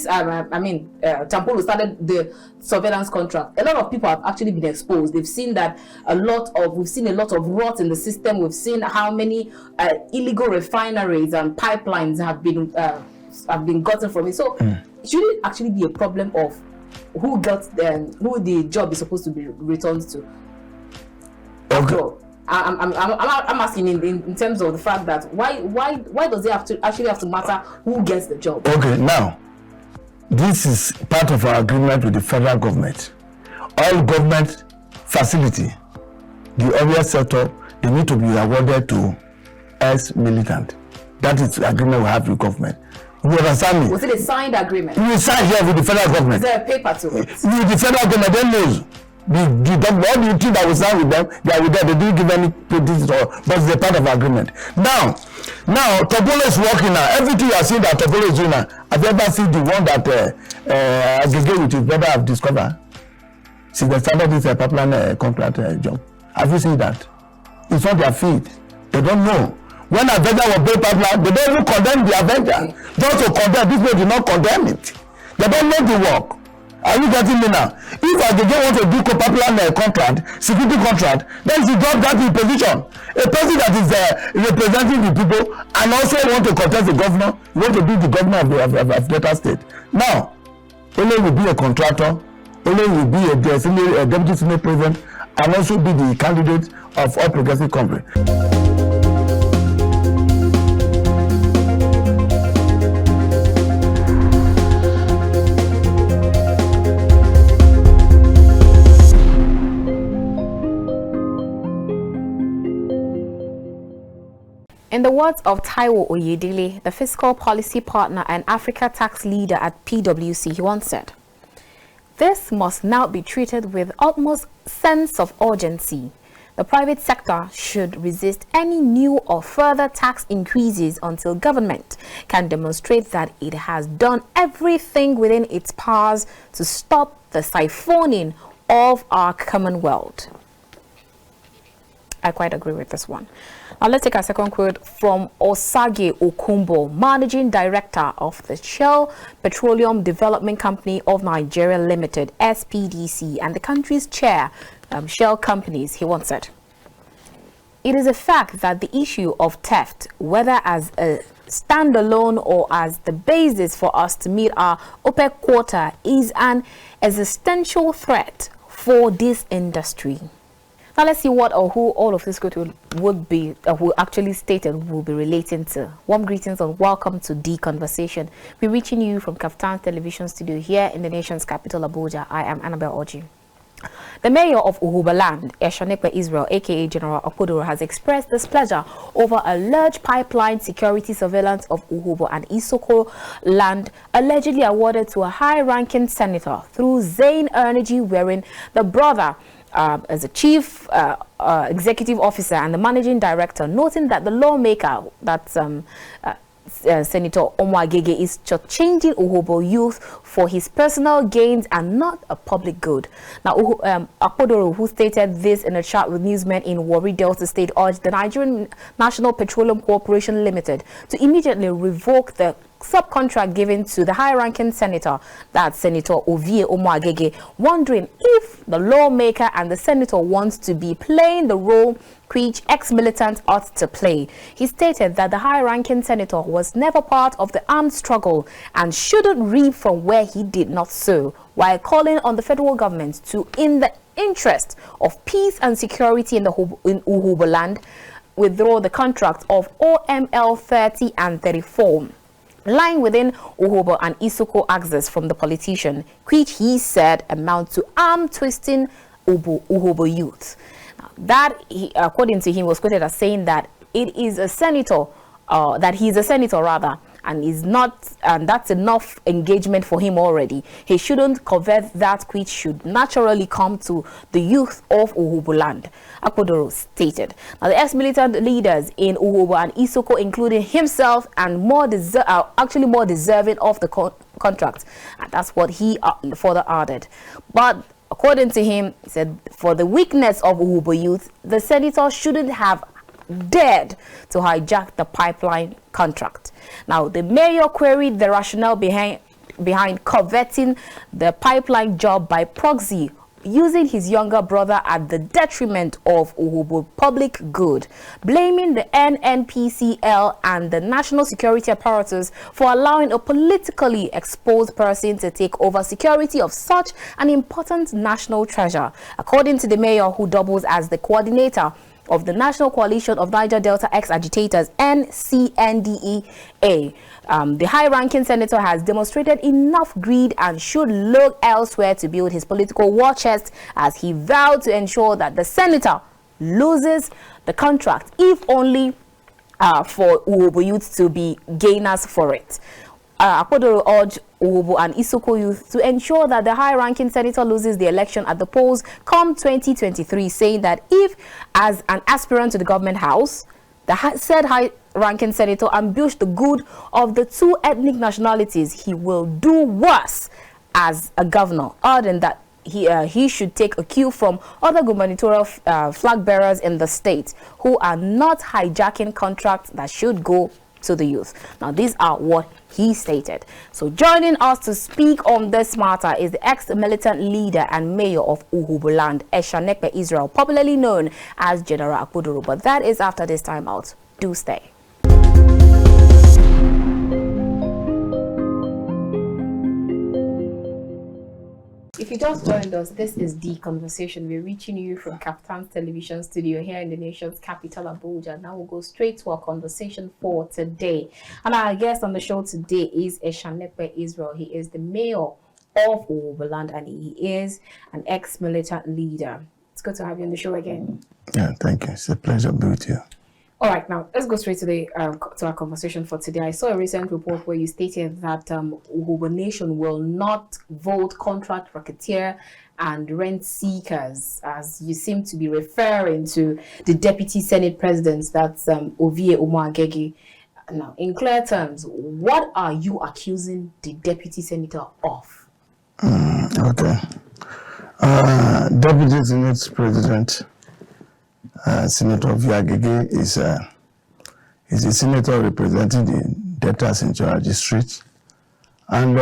since Tampolo started the surveillance contract, a lot of people have actually been exposed. They've seen that we've seen a lot of rot in the system. We've seen how many illegal refineries and pipelines have been gotten from it. So should it actually be a problem of who the job is supposed to be returned to? Okay. I'm asking in terms of the fact that why does it actually have to matter who gets the job? Okay, now this is part of our agreement with the federal government. All government facility, the area sector, they need to be awarded to ex-militant. That is the agreement we have with government. You understand me? Was it a signed agreement? We signed here with the federal government. Is there a paper to it? With the federal government, they know. All the two that we signed with them, they are with them. They didn't give any notice at all, but it's a part of the agreement. Now, Tampolo is working now. Everything you are seeing that Tampolo is doing now, have you ever seen the one that Agege with his brother have discovered? See, they started this pipeline contract job. Have you seen that? It's on their feet. They don't know. When Avenger was built pipeline, they don't even condemn the Avenger. Just to condemn, this way do not condemn it. They don't know the work. Are you getting me now? If Agege want to do pipeline contract, security contract, then he got that in position. A person that is representing the people and also want to contest the governor, want to be the governor of Delta State. Now, only will be a contractor, only will be a deputy senate president, and also be the candidate of All Progressive Congress. In the words of Taiwo Oyedele, the fiscal policy partner and Africa tax leader at PwC, he once said, "This must now be treated with utmost sense of urgency. The private sector should resist any new or further tax increases until government can demonstrate that it has done everything within its powers to stop the siphoning of our commonwealth." I quite agree with this one. Now let's take our second quote from Osage Okumbo, Managing Director of the Shell Petroleum Development Company of Nigeria Limited, SPDC, and the country's chair, Shell Companies. He once said, "It is a fact that the issue of theft, whether as a standalone or as the basis for us to meet our OPEC quota, is an existential threat for this industry." Now let's see what or who all of this will actually stated will be relating to. Warm greetings and welcome to The Conversation. We're reaching you from Kaftan Television Studio here in the nation's capital, Abuja. I am Annabelle Oji. The Mayor of Urhoboland, Eshanekpe Isreal, aka General Okpodoro, has expressed displeasure over alleged pipeline security surveillance of Urhobo and Isoko land allegedly awarded to a high-ranking senator through Zain Energy, wherein the brother as a chief executive officer and the managing director, noting that the lawmaker, that's Senator Omo-Agege, is shortchanging Urhobo youth for his personal gains and not a public good. Now, Akpodoro, who stated this in a chat with newsmen in Warri Delta State, urged the Nigerian National Petroleum Corporation Limited to immediately revoke the subcontract given to the high-ranking senator, that's Senator Ovie Omo-Agege, wondering if the lawmaker and the senator wants to be playing the role which ex-militants ought to play. He stated that the high-ranking senator was never part of the armed struggle and shouldn't reap from where he did not sow, while calling on the federal government to, in the interest of peace and security in Urhoboland, withdraw the contract of OML 30 and 34. Lying within Urhobo and Isoko axis from the politician, which he said amount to arm twisting Urhobo youth. Now, that, according to him, was quoted as saying that it is a senator, that he's a senator rather, and is not, and that's enough engagement for him already. He shouldn't covet that which should naturally come to the youth of Urhoboland, Akpodoro stated. Now, the ex-militant leaders in Urhobo and Isoko, including himself, and are actually more deserving of the contract, and that's what he further added. But according to him, he said, for the weakness of Urhobo youth, the senator shouldn't have dared to hijack the pipeline contract. Now, the mayor queried the rationale behind behind coveting the pipeline job by proxy, using his younger brother at the detriment of Urhobo public good, blaming the NNPCL and the national security apparatus for allowing a politically exposed person to take over security of such an important national treasure. According to the mayor, who doubles as the coordinator of the National Coalition of Niger Delta Ex-Agitators, NCNDEA, the high-ranking senator has demonstrated enough greed and should look elsewhere to build his political war chest, as he vowed to ensure that the senator loses the contract, if only for Urhobo youth to be gainers for it. Akpodoro urged Urhobo and Isoko youth to ensure that the high-ranking senator loses the election at the polls come 2023, saying that if, as an aspirant to the government house, the said high-ranking senator ambushed the good of the two ethnic nationalities, he will do worse as a governor, other than that he should take a cue from other gubernatorial flag bearers in the state who are not hijacking contracts that should go to the youth. Now, these are what he stated. So joining us to speak on this matter is the ex-militant leader and mayor of Urhoboland, Eshanekpe Isreal, popularly known as General Akpodoro. But that is after this time out. Do stay. If you just joined us, this is The Conversation. We're reaching you from Captain's Television Studio here in the nation's capital, Abuja. Now we'll go straight to our conversation for today. And our guest on the show today is Eshanekpe Isreal. He is the mayor of Urhoboland and he is an ex-militant leader. It's good to have you on the show again. Yeah, thank you. It's a pleasure to be with you. All right, now let's go straight to the to our conversation for today. I saw a recent report where you stated that Urhobo Nation will not vote contract racketeer and rent seekers, as you seem to be referring to the Deputy Senate President, that's Ovie Omo-Agege. Now, in clear terms, what are you accusing the Deputy Senator of? Okay. Deputy Senate President Senator Ovie Omo-Agege is a senator representing the Delta Central District, and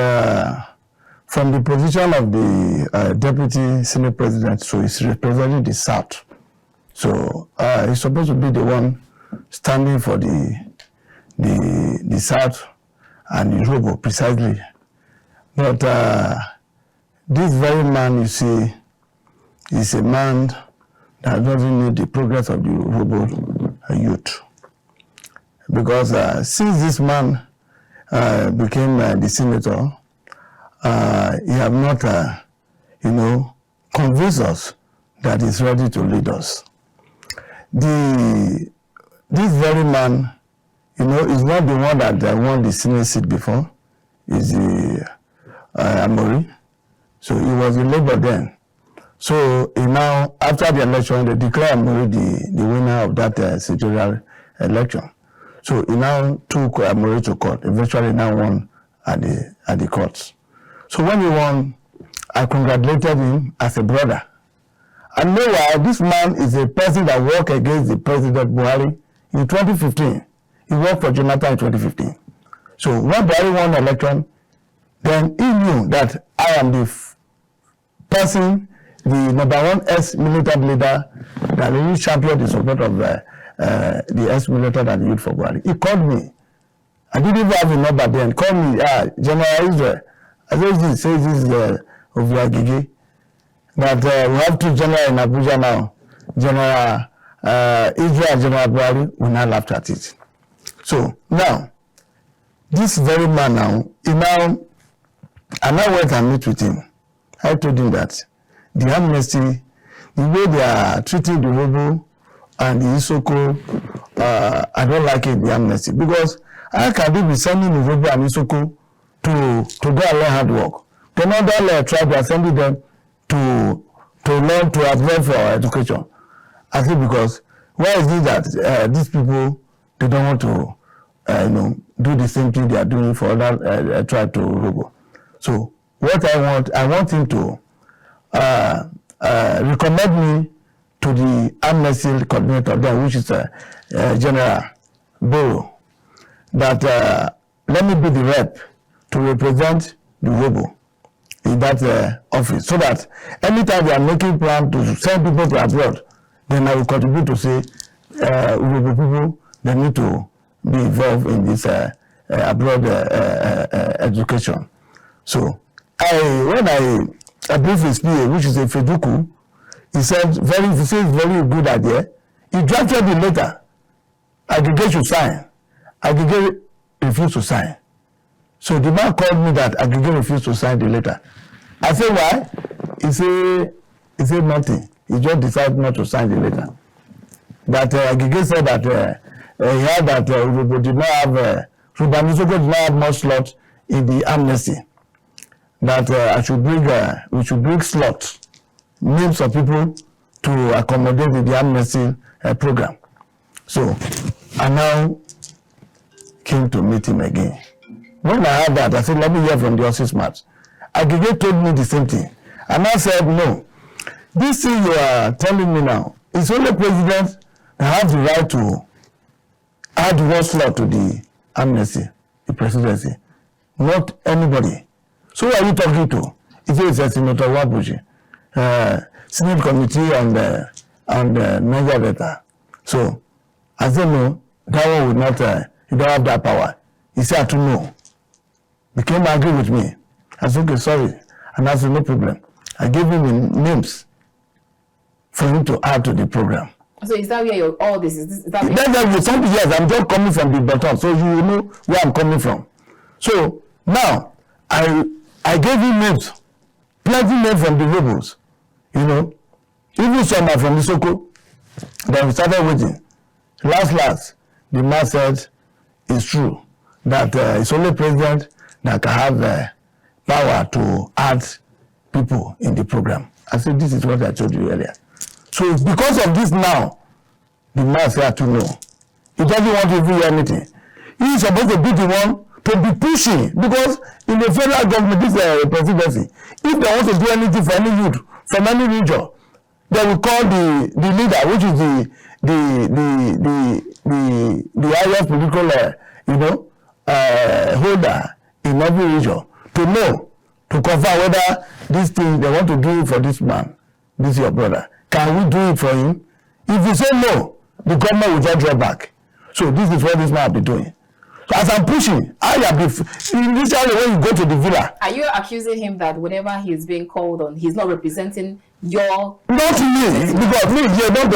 from the position of the Deputy Senate President, so he's representing the South. So he's supposed to be the one standing for the South and the urhobo precisely. But this very man, you see, is a man that doesn't need the progress of the urhobo youth. Because since this man became the senator, he have not, convinced us that he's ready to lead us. This very man, is not the one that won the Senate seat before. Is the Amori. So he was in Labour then. So now, after the election, they declared Amori the winner of that senatorial election. So he now took Amori to court. Eventually, now won at the courts. So when he won, I congratulated him as a brother. And meanwhile, this man is a person that worked against the President Buhari in 2015. He worked for Jonathan in 2015. So when Buhari won the election, then he knew that I am the person, the #1 ex-militant leader that really championed the support of the ex-militant and the youth for Buhari. He called me. I didn't even have a number then. He called me, General Israel. I said, this is Ovie Omo-Agege. That we have two generals in Abuja now. General Israel and General Buhari will not laugh at it. So now, this very man now, I now went and meet with him. I told him that the amnesty, the way they are treating the urhobo and the isoko, I don't like it, the amnesty. Because how can they be sending the urhobo and isoko to go and learn hard work? They not try to send them to learn to apply for education. I think because why is it that these people, they don't want to do the same thing they are doing for other tribe to urhobo? So what I want him to recommend me to the amnesty coordinator there, which is General Borough, that let me be the rep to represent the urhobo in that office, so that anytime they are making plans to send people to abroad, then I will contribute to say urhobo people, they need to be involved in this abroad education. So when I briefed his PA, which is a Feduku, he said very good idea. He drafted the letter. Agege should sign. Agege refused to sign. So the man called me that Agege refused to sign the letter. I said, why? He said nothing. He just decided not to sign the letter. That Agege said that he heard that urhobo did not have isoko did not have much slot in the amnesty. That we should bring slots, names of people to accommodate in the amnesty program. So I now came to meet him again. When I heard that, I said, let me hear from the horse's mouth. Agege told me the same thing. And I said, no, this thing you are telling me now, it's only president that has the right to add one slot to the amnesty, the presidency, not anybody. So who are you talking to? It is Senator Wabuji, Senate Committee on Niger Delta. So I said, no, that one would not, you don't have that power. He said, to know. He came angry with me. I said, okay, sorry. And I said, no problem. I gave him names for him to add to the program. So is that where all this is? Yes, I'm just coming from the bottom, so you will know where I'm coming from. So now, I gave him names, plenty names from the urhobos, even some are from Isoko. Then we started waiting. Last, the man said, it's true that it's only president that can have the power to add people in the program. I said, this is what I told you earlier. So because of this now, the man said to know. He doesn't want to do anything. He is supposed to be the one to be pushing, because in the federal government, this presidency, if they want to do anything for any youth from any region, they will call the leader, which is the highest political holder in every region, to know, to confirm whether this thing they want to do for this man, this your brother, can we do it for him? If you say no, the government will just draw back. So this is what this man will be doing. So as I'm pushing, initially when you go to the villa. Are you accusing him that whenever he's being called on, he's not representing your... Not me, because me, not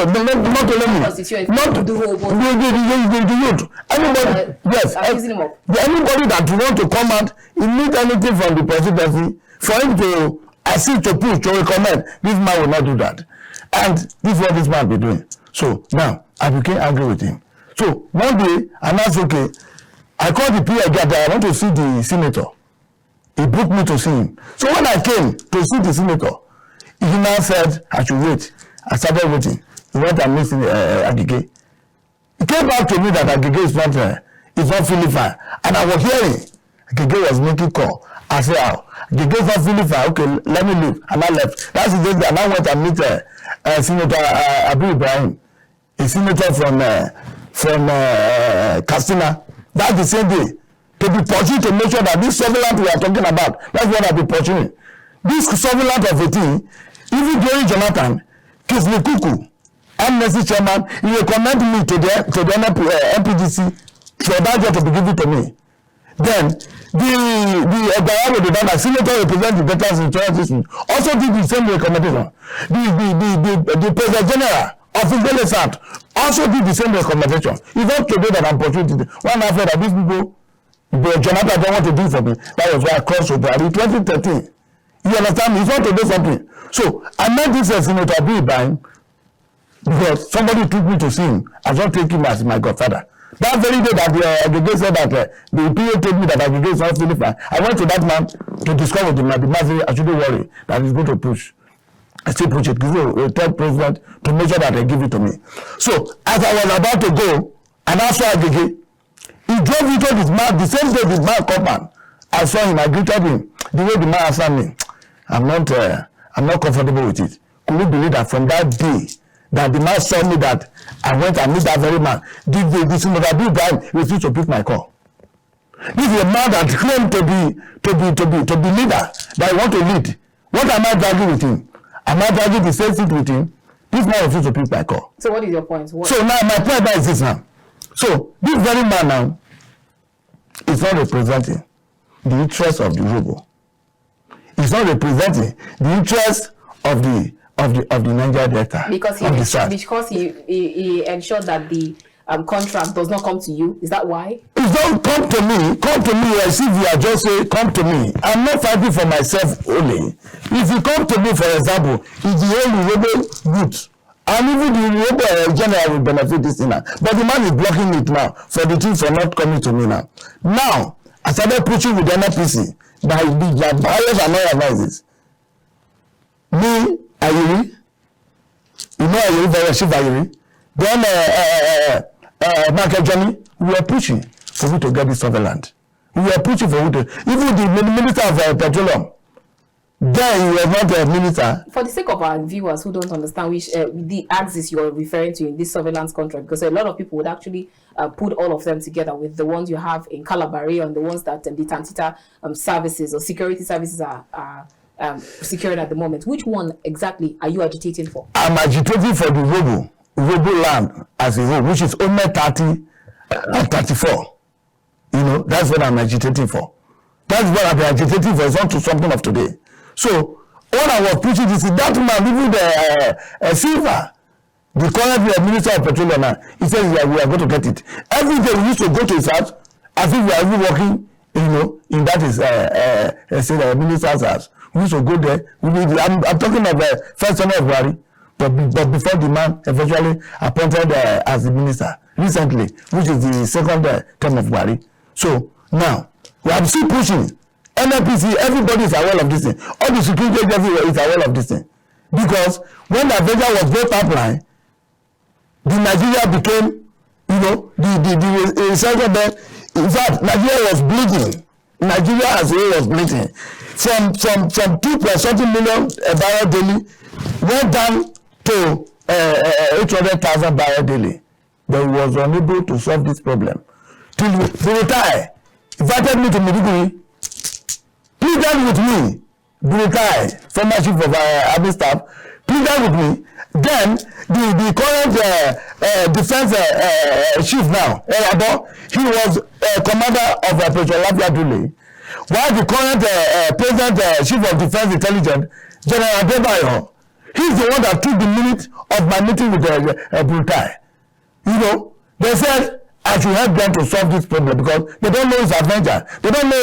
only me. Not to do the youth. Anybody, yes. Accusing him of... Anybody that want to come out, he needs anything from the presidency, for him to assist, to push, to recommend, this man will not do that. And this is what this man will be doing. So now, I became angry with him. So one day, and that's okay, I called the PA guy that I want to see the senator. He booked me to see him. So when I came to see the senator, he now said I should wait. I started waiting. He went and met Agege. He came back to me that Agege is not feeling fine. And I was hearing Agege was making call. I said, Agege is not feeling fine. Okay, let me leave. And I left. That's the day that I went and meet Senator Abu Ibrahim, a senator from Katsina. That's the same day. To be pursuing to make sure that this surveillance we are talking about, that's what I'll be pursuing. This surveillance of a thing, even during Jonathan, Kisli Kuku, amnesty chairman, he recommended me to the MPDC for that job to be given to me. Then the senator represents the debtors insurance system also did the same recommendation. The president general of Isreal also did the same recommendation. It's not today that I'm pursuing it. One after that, these people, Jonathan don't want to do for me. That was why I crossed over in 2013. You understand me? It's not to do something. So I met this senator Abu Ibrahim because somebody took me to see him. I don't take him as my godfather. That very day that Agege said that the PA told me that Agege is not feeling fine, I went to that man to discuss with him. The man said, I shouldn't worry that he's going to push. I still push it. Tell president to make sure that they give it to me. So as I was about to go, and I saw Agege, he drove into this man, the same day this man come on. I saw him, I greeted him. The way the man answered me, I'm not comfortable with it. Could you believe that from that day that the man saw me that I went and met that very man, the Senator Abu Ibrahim refused to pick my call. This is a man that claimed to be leader, that I want to lead. What am I dragging with him? Am I dragging the same seat with him? This man refused to pick my call. So what is your point? So now my point now is this now. So this very man now is not representing the interest of the urhobo. He's not representing the interest of the Niger Delta. Because he ensured that the contract does not come to you. Is that why? It don't come to me. Come to me as if you are just saying, come to me. I'm not fighting for myself only. If you come to me, for example, it's the whole urhobo good. And even the urhobo general will benefit this thing now. But the man is blocking it now for the thing for not coming to me now. Now, I started preaching with the NPC by the buyers and all advices. Me, Ayiri, you know Ayiri, very chief Ayiri. Then Market Johnny, we were pushing for me to get this surveillance. We were pushing for me to, even the Minister of Petroleum, then he was not a minister. For the sake of our viewers who don't understand which the axis you're referring to in this surveillance contract, because a lot of people would actually put all of them together with the ones you have in Calabari and the ones that the Tantita services or security services are securing at the moment. Which one exactly are you agitating for? I'm agitating for the urhobo land as a whole, which is only 30 and 34. You know, that's what I'm agitating for. That's what I've been agitating for. It's not to something of today. So, all I was preaching is that man, even the Silver, the current Minister of Petroleum now, he says, yeah, we are going to get it. Every day we used to go to his house as if we are even working, you know, in that is the minister's house. We used to go there. I'm talking about first son of Buhari, but before the man eventually appointed as the minister recently, which is the second term of Buhari. So now we are still pushing. NNPC, everybody is aware of this thing. All the security agents everywhere is aware of this thing. Because when the Avenger was built pipeline, the Nigeria became, you know, the resurgent there. In fact, Nigeria was bleeding. Nigeria as a whole was bleeding. From 2.something million barrel daily went down to 800,000 barrel daily. But he was unable to solve this problem. Till he retired, invited me to Maiduguri, pleaded with me, Burukai, former chief of army staff, pleaded with me. Then the current defense chief now, Elabo, he was commander of Operation Lafia Dule, while the current president chief of defense intelligence, General Adebayo, he's the one that took the minute of my meeting with Burukai. You know, they said I should help them to solve this problem because they don't know it's Avenger. They don't know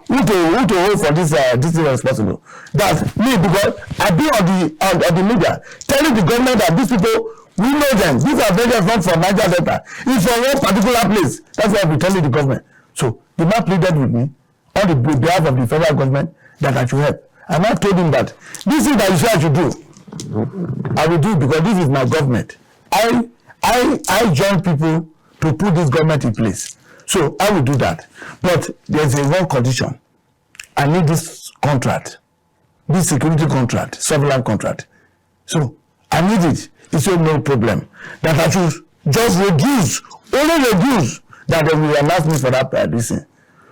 who to hold for this responsible. That's me, because I be on the media telling the government that these people, we know them. These Avengers not from Niger Delta. It's from one particular place. That's why we telling the government. So the man pleaded with me on the behalf of the federal government that I should help. And I told him that this is that you say I should do. I will do because this is my government. I join people to put this government in place. So I will do that. But there's a one condition. I need this contract, this security contract, surveillance contract. So I need it. He said no problem. That I should just reduce, only reduce, that they will announce me for that reason.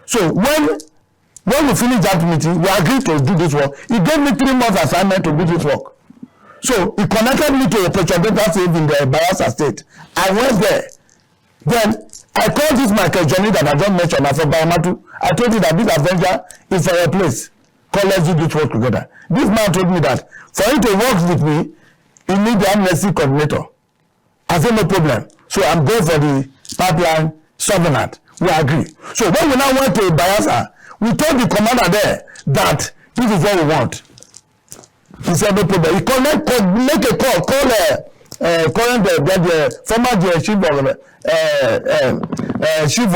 So when we finish that meeting, we agreed to do this work. He gave me 3 months assignment to do this work. So he connected me to a Operation Delta Save in the Bayelsa State. I went there. Then I called this Michael Johnny that I just mentioned from Bayamatu. I told you that this Avenger is for a place. Come, let's do this work together. This man told me that for him to work with me, he needs the amnesty coordinator. I said no problem. So I'm going for the pipeline surveillance. We agree. So when we now went to Bayelsa, we told the commander there that this is what we want. He said no problem. He make a call, current the former chief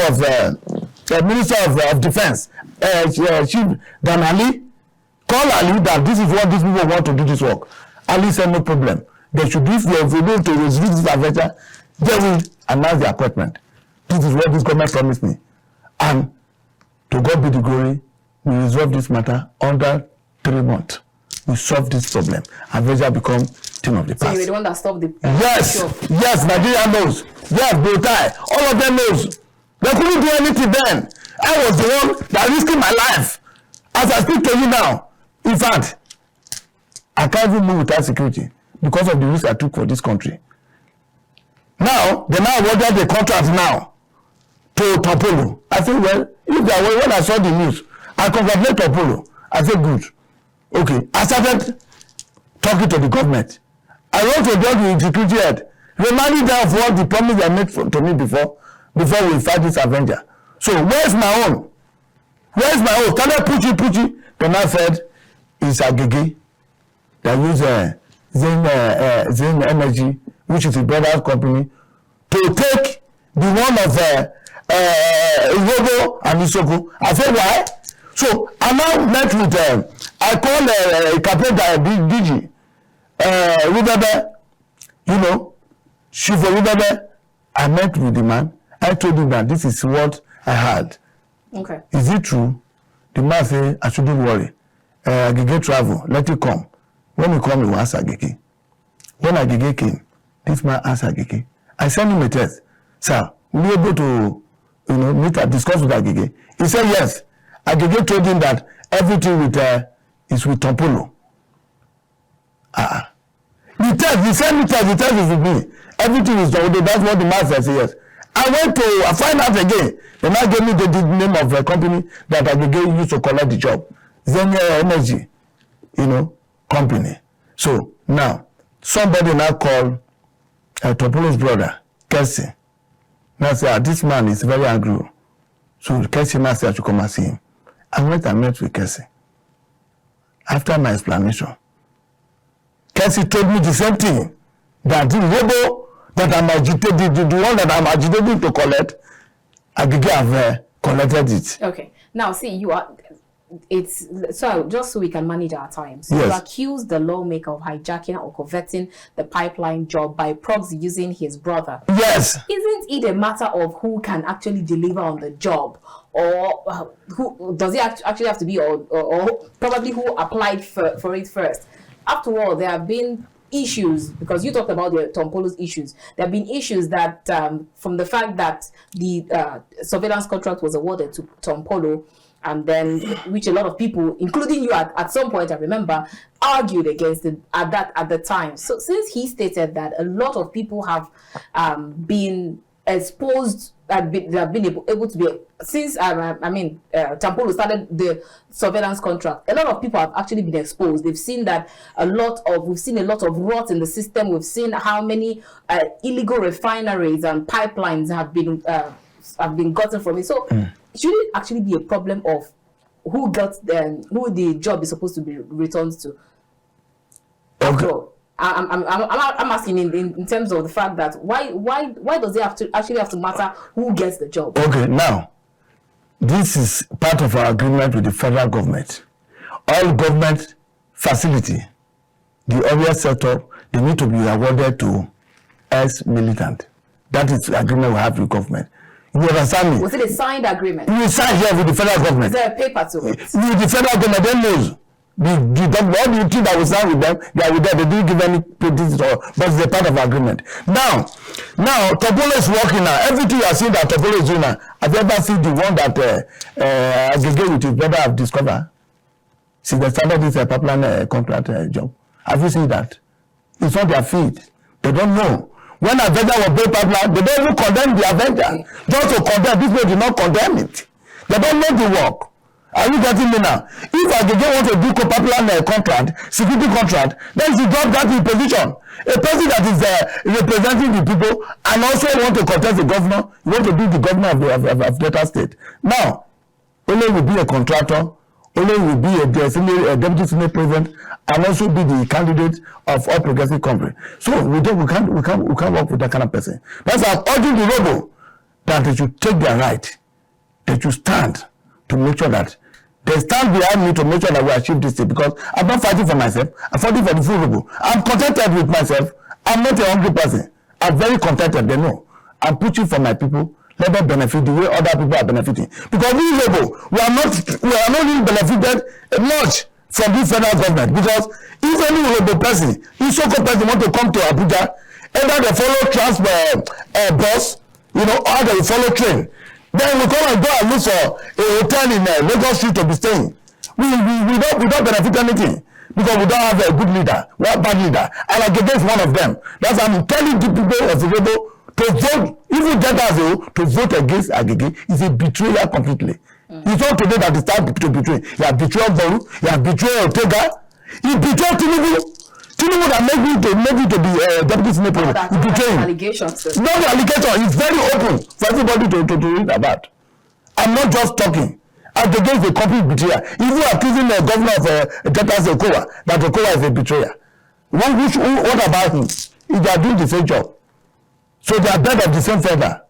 of Minister of Defense, Chief Dan Ali, call Ali that this is what these people want to do this work. Ali said no problem. They should be, if they are able to resolve this adventure, they will announce the appointment. This is what this government promised me. And to God be the glory, we resolve this matter under 3 months. We solve this problem. Avenger become thing of the past. So you were the one that stopped the yes, Nigeria knows. Yes, Burukai, all of them knows. They couldn't do anything then. I was the one that risking my life. As I speak to you now, in fact, I can't even move without security because of the risk I took for this country. Now, they now awarded the contract now to Topolo. I said, well, if they are, when I saw the news, I congratulate Topolo. I said, good. Okay. I started talking to the government. I went to the security head, reminding them of what the promise they made to me before we fight this Avenger. So where's my own? Where's my own? Can I push it? Then I said, it's Agege that use Sen Energy, which is a brother's company, to take the one of urhobo and isoko. I said, why? So I now met with, I called Captain DG, Rubebe, you know, Chief Rubebe. I met with the man. I told him that this is what I had. Okay. Is it true? The man said, I shouldn't worry. Agege travel, let it come. When he come, he will ask Agege. When Agege came, this man asked Agege. I sent him a text. Sir, will you able to, meet and discuss with Agege? He said yes. Agege told him that everything is with Topolo. The text, he sent me text, the text is with me. Everything is done. That's what the man says, yes. I went to find out again. They now gave me the name of the company that Agege used to collect the job. Sen Energy, company. So now, somebody now called Topolo's brother, Kessi. Now said, this man is very angry. So Kessi now said I should come and see him. I went and met with Kessi. After my explanation, Kessi told me the same thing, that the urhobo that I'm agitated, the one that I'm agitating to collect, Agege have collected it. Okay. Now, see, it's so just so we can manage our time. So yes. You accuse the lawmaker of hijacking or coveting the pipeline job by proxy using his brother. Yes. Isn't it a matter of who can actually deliver on the job, or who does it actually have to be, or probably who applied for it first? After all, there have been issues, because you talked about the Topolo's issues. There have been issues that from the fact that the surveillance contract was awarded to Topolo, and then which a lot of people, including you at some point, I remember, argued against it at the time. So since he stated that a lot of people have been exposed, they have been able to be, since Topolo started the surveillance contract, a lot of people have actually been exposed. We've seen a lot of rot in the system. We've seen how many illegal refineries and pipelines have been gotten from it. So should it actually be a problem of who the job is supposed to be returned to? After all, I'm asking in terms of the fact that why does it actually have to matter who gets the job? Okay, now this is part of our agreement with the federal government. All government facility, the area set up, they need to be awarded to ex-militant. That is the agreement we have with government. You understand me? Was it a signed agreement? We signed here with the federal government. Is there a paper to it? With the federal government, they knows. All the team that we signed with them, they are with them. They didn't give any notice at all, but it's a part of agreement. Now, Topolo is working now. Everything you are seeing that Topolo is doing now, have you ever seen the one that Agege with his brother have discovered? Since they started this pipeline contract job. Have you seen that? It's not their feet. They don't know. When Avenger was built pipeline, they don't even condemn the Avenger. Just to condemn, this way do not condemn it. They don't know the work. Are you getting me now? If Agege want to do pipeline contract, security contract, then she drop that in position. A person that is representing the people and also want to contest the governor, you want to be the governor of Delta State. Now, only will be a contractor, only will be a deputy senate president, and also be the candidate of All Progressive Congress. So we can't work with that kind of person. That's why I'm urging the urhobo that they should take their right. They should stand to make sure that they stand behind me to make sure that we achieve this thing, because I'm not fighting for myself. I'm fighting for the full urhobo. I'm contented with myself. I'm not a hungry person. I'm very contented. They know. I'm pushing for my people. Let them benefit the way other people are benefiting. Because we urhobo, we are not really benefited much from this federal government. Because if any urhobo person, isoko person want to come to Abuja, either they follow transport bus, or they follow train. Then we come and go and look for a hotel in Lagos Street to be staying. We don't benefit anything because we don't have a good leader, one bad leader. And Agege one of them. That's why I'm telling the people of Urhobo to vote, even Delta to vote against Agege is a betrayal completely. It's not today that they start to betray. You have betrayed Boru, you have betrayed Ortega, you betrayed Tinubu. Tinubu that made me to be deputy senate president. You betrayed him. Allegations. No, the allegation is very open for everybody to read about. I'm not just talking. Agege is a complete betrayer. Even accusing the governor of Delta Okowa that Okowa is a betrayer. What about him? They are doing the same job. So they are birds of the same feather.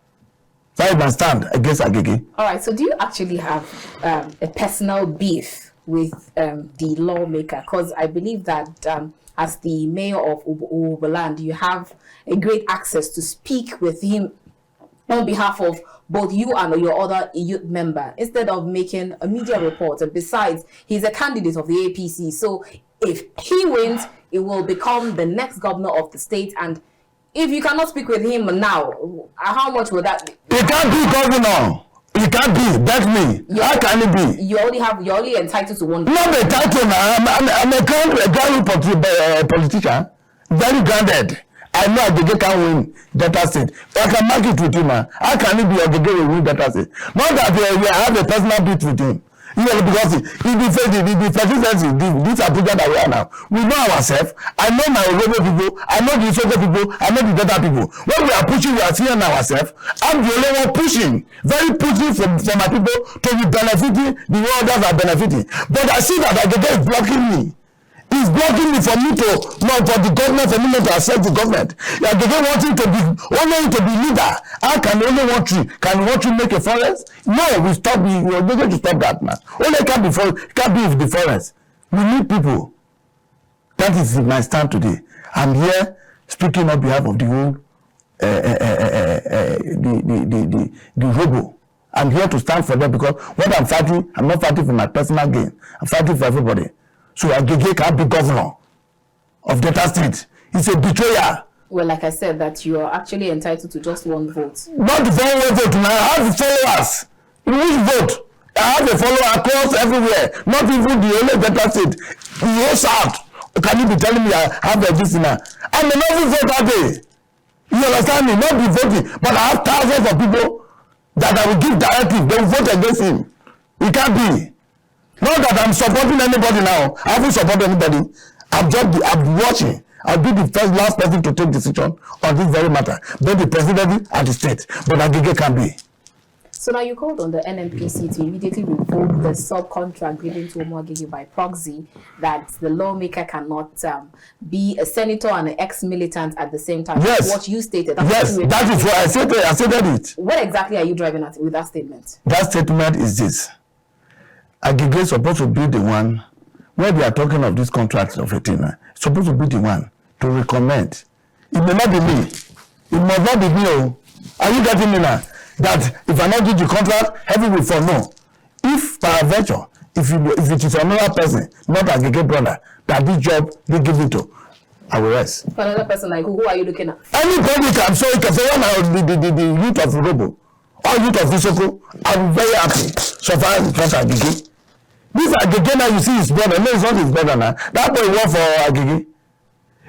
So I must stand against Agege. All right. So do you actually have a personal beef with the lawmaker? Because I believe that as the mayor of Urhoboland, you have a great access to speak with him on behalf of both you and your other youth member, instead of making a media report. And besides, he's a candidate of the APC. So if he wins, it will become the next governor of the state. And if you cannot speak with him now, how much will that be? He can't be governor. He can't be. That's me. How can it be? You're only entitled to one. Not the title now. I'm a grounded politician. Very grounded. I know Agege can win Delta State. I can mark it with him. How can it be Agege will win Delta State? Not that we have a personal beat with him. You know, because in the presidency, this Abuja that we are now, we know ourselves. I know my urhobo people, I know the isoko people, I know the Delta people. When we are pushing, we are seeing ourselves. I'm the only one pushing, very pushing for my people to be benefiting the way others are benefiting. But I see that Agege is blocking me. He's blocking me for the government, for me not to accept the government. Agege wanting to be leader. How can only one tree? Can one tree make a forest? No, we're going to stop that, man. Only can't be the forest. We need people. That is my stand today. I'm here speaking on behalf of the whole the urhobo. I'm here to stand for them because what I'm fighting, I'm not fighting for my personal gain. I'm fighting for everybody. So Agege can't be governor of Delta State. It's a betrayal. Well, like I said, that you are actually entitled to just one vote. Not the one vote. Now I have followers. In which vote? I have a follower across everywhere. Not even the only Delta State. The whole South. Can you be telling me I have a listener? I'm a novel vote that day. You understand me? Not be voting, but I have thousands of people that I will give directive. They will vote against him. It can't be. Not that I'm supporting anybody now. I haven't supported anybody. I'm watching. I'll be the last person to take decision on this very matter. Both the presidency and the state. But Agege can be. So now you called on the NNPC to immediately revoke the subcontract given to Omo-Agege by proxy, that the lawmaker cannot be a senator and an ex-militant at the same time. Yes. That's what you stated. Yes, that is what I said. I said it. What exactly are you driving at with that statement? That statement is this. Agege is supposed to be the one, when they are talking of this contract of 18, supposed to be the one to recommend. It may not be me. It must not be me. Oh. Are you getting me now? That if I not do the contract, heaven will fall. No. If by virtue, if it is another person, not Agege brother, that this job they give it to, I will rest. For another person like who are you looking at? Anybody can. So it can say the youth of Urhobo or youth of Isoko, I'm very happy. So far, because Agege. This Agege now you see his brother. No, it's not his brother now. That boy work for Agege.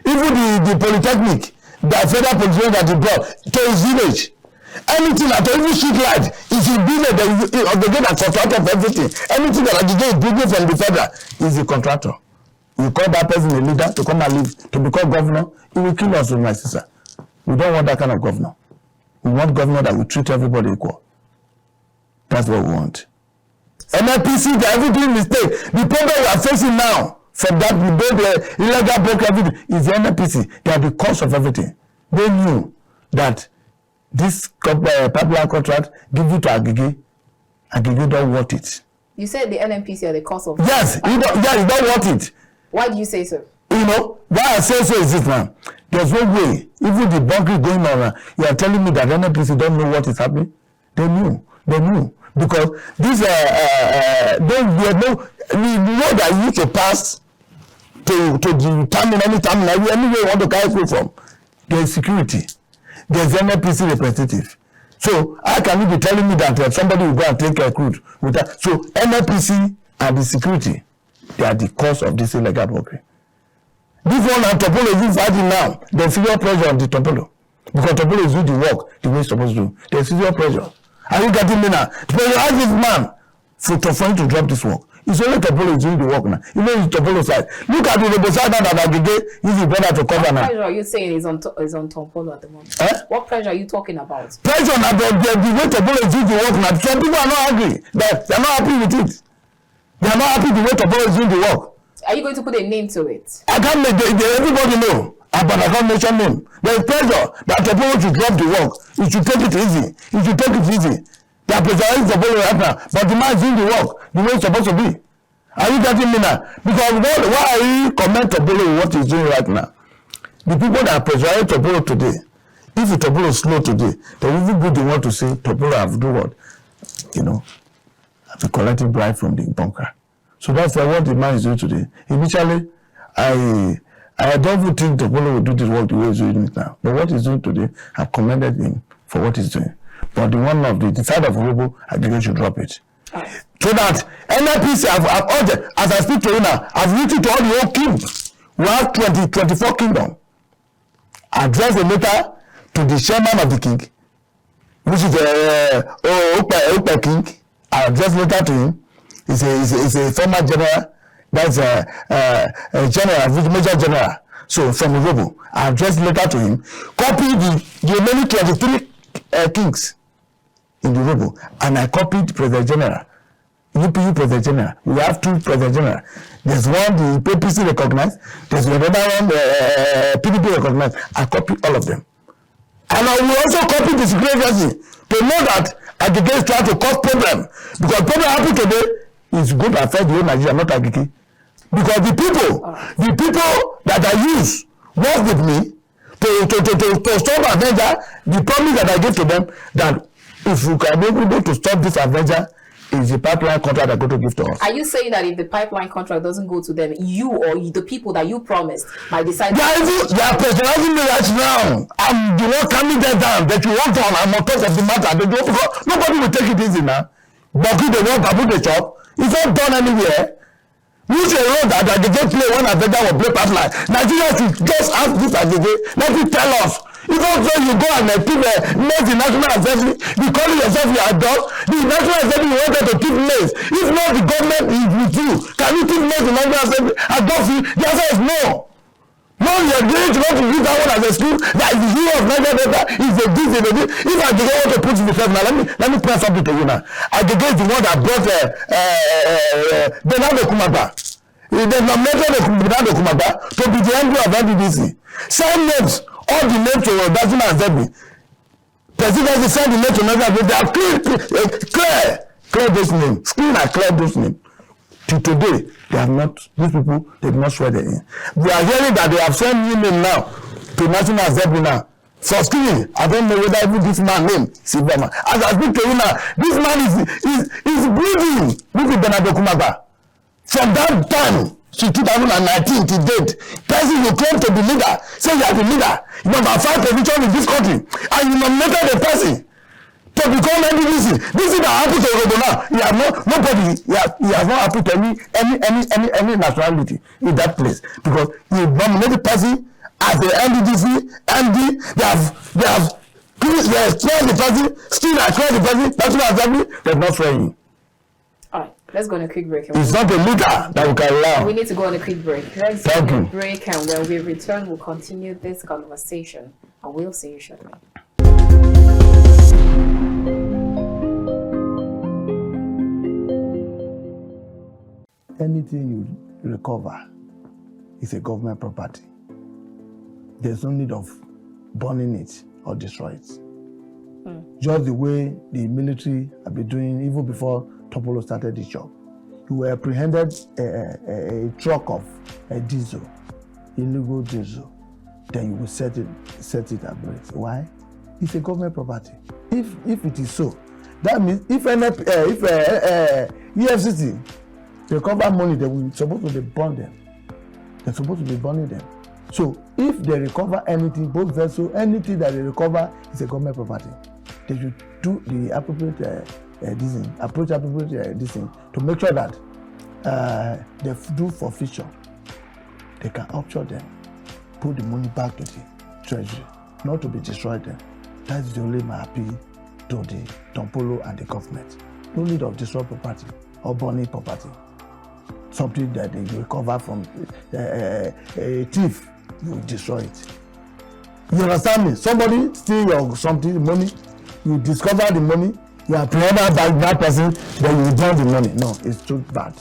Even the polytechnic, the federal polytechnic that he brought to his village. Anything that even street light is in business of the game that contractor of everything. Anything that Agege is bringing from the federal is the contractor. You call that person a leader to come and live, to become governor, he will kill us with my sister. We don't want that kind of governor. We want governor that will treat everybody equal. That's what we want. NNPC, they are everything mistake. The problem we are facing now, from that the illegal broke everything, is the NNPC. They are the cause of everything. They knew that this popular contract give it to Agege. Agege don't want it. You said the NNPC are the cause of. Yes, he don't want it. Why do you say so? You know, why I say so is this, man. There's no way. Even the bunker going on, you are telling me that NNPC don't know what is happening. They knew. Because this we know that you need to pass to the terminal anywhere you want to carry food from. There is security. There is NNPC representative. So how can you be telling me that somebody will go and take a crude with that? So NNPC and the security, they are the cause of this illegal working. This one and Topolo is fighting now. There's severe pressure on the Topolo. Because Topolo is doing the work the way it's supposed to do. There's severe pressure. Are you getting me now? Because you ask this man for him to drop this work. It's only Topolo is doing the work now. Even the Topolo side. Look at the urhobo side that Agege is the brother to cover now. What pressure are you saying is on Topolo at the moment? What pressure are you talking about? Pressure about the way Topolo is doing the work now. Some people are not angry. They're not happy with it. They are not happy the way Topolo is doing the work. Are you going to put a name to it? I can't make everybody know. But I can't mention name. There is pressure that Topolo should drop the work. He should take it easy. He should take it easy. They are pressurizing Topolo right now. But the man is doing the work the way it's supposed to be. Are you getting me now? Because why are you comment Topolo with what he's doing right now? The people that are pressurizing Topolo today, if Topolo is slow today, they will even be the one to say Topolo have do what? You know, have a collective bribe from the bunker. So that's what the man is doing today. Initially, I don't even think Topolo will do this work the way he's doing it now. But what he's doing today, I commended him for what he's doing. But the one of the side of urhobo, I think he should drop it. So that NNPC, I've ordered, as I speak to you now, I've written to all the old kings. We have 24 kingdoms. Address a letter to the chairman of the king, which is Ope King. I address a letter to him. He's a former general. That's a general, major general. So from urhobo, I addressed a letter to him. Copy the remaining 23 kings in the urhobo, and I copied the President General. UPU President General. We have 2 President General. There's one the PPC recognized. There's another one PDP recognized. I copied all of them. And I will also copy the security agency to know that Agege is trying to cause problem. Because problem happen today is going to affect the whole Nigeria, not Agege. Because the people that I use work with me to stop Avenger, the promise that I gave to them that if we can be able to stop this Avenger, is the pipeline contract they're going to give to us. Are you saying that if the pipeline contract doesn't go to them, you or the people that you promised might decide? They are pressurizing me right now. I'm the one coming there down that you want on. I'm on top of the matter. They don't, because nobody will take it easy now. But if they want to put the chop, it's not done anywhere. Which a road that they just play when Avenger will play pipeline. Nigeria should just ask this Agege. Let it tell us. If also you go and keep maize in National Assembly, you call yourself your adult, the National Assembly wanted to keep maize. If not, the government is with you. Can you keep maize in National Assembly? Adult, the answer is no. No, you're going to want to use that one as a school. That is the hero of Nigeria Delta. Is a this, is a this. If Agege want to put in the first, now let me point something to you now. Agege is the one that brought Bernardo Kumaba. They nominated Bernardo Kumaba to be the MD of NDDC. Same names. All the names to National Assembly. Presidency send the name to National Assembly. They have clear those names. Screen and clear those names. Till today, they have not, these people, they have not swear their in. We are hearing that they have sent email now to National Assembly now. For screening, I don't know whether even this man name Silverman. As I speak to you now, this man is bleeding with Bernardo Kumaba. From that time, to 2019 to date, person you claim to be leader, say you are the leader, number 5 position in this country, and you nominated a person to become NDDC. This is that happened to urhobo now. He has not happened to any nationality in that place, because he nominated person as the NDDC, MD. They have sworn the person, still have sworn the person, National Assembly, they have not sworn him. Let's go on a quick break. It's not a leader that we can allow. We need to go on a quick break. Let's go on a break, and when we return, we'll continue this conversation. And we'll see you shortly. Anything you recover is a government property. There's no need of burning it or destroy it. Just the way the military have been doing even before Topolo started this job. You were apprehended a truck of diesel, illegal diesel. Then you will set it ablaze. Why? It's a government property. If it is so, that means if EFCC recover money, they will supposed to be burn them. They're supposed to be burning them. So if they recover anything, both vessels, anything that they recover is a government property. they should do the appropriate approach appropriate this thing to make sure that they do forfeiture. They can offshore them, put the money back to the treasury, not to be destroyed them. That's the only my appeal to the Tompolo and the government. No need of destroy property or burning property. Something that they recover from a thief, you destroy it. You understand me? Somebody steal your something, money, you discover the money, you are prevented by that person, then you return the money. No, it's too bad.